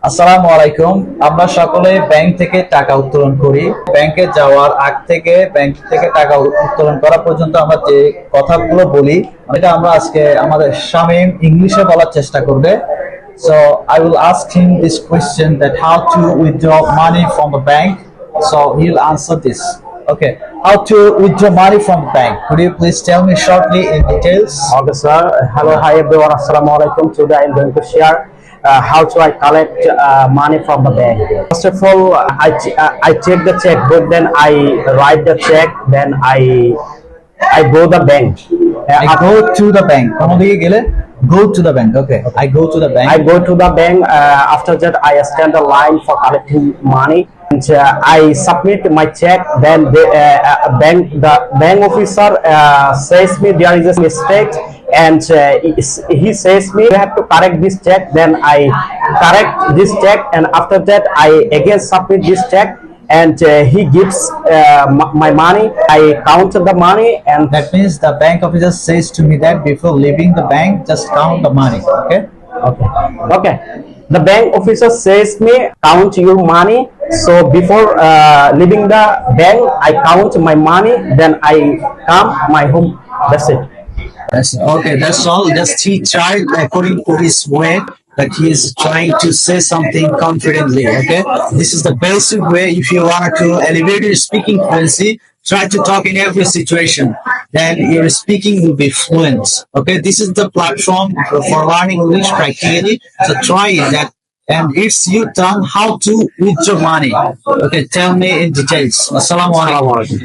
আসসালামু আলাইকুম। আমরা সকলে ব্যাংক থেকে টাকা উত্তোলন করি। ব্যাংকে যাওয়ার আগ থেকে ব্যাংক থেকে টাকা উত্তোলন করা পর্যন্ত আমরা যে কথাগুলো বলি, এটা আমরা আজকে আমাদের শামীম ইংলিশে বলার চেষ্টা করবে। So I will ask him this question that how to withdraw money from the bank. So he'll answer this. Okay, how to withdraw money from the bank? Could you please tell me shortly in details? Okay, sir. Hello, hi everyone. Assalamu alaikum. Today I'm going to share how to I collect money from the bank. First of all, I check the checkbook, then I write the check, then I go the bank. I go to the bank. কোন দিকে গেলে? Go to the bank. Okay. I go to the bank. I go to the bank. After that, I stand the line for collecting money. And, I submit my check. Then the bank officer says me there is a mistake, and he says me you have to correct this check. Then I correct this check, and after that I again submit this check. And he gives my money. I count the money, and That means the bank officer says to me that before leaving the bank, just count the money. Okay. okay. The bank officer says me count your money. So before leaving the bank, I count my money. Then I come my home. That's it. Okay. That's all. Just he tried according to his way that he is trying to say something confidently. Okay. This is the basic way. If you want to elevate your speaking fluency, try to talk in every situation. Then your speaking will be fluent. Okay. This is the platform for learning English practically. So try that. And it's you done how to withdraw money. Okay. Tell me in details. Assalamu alaikum.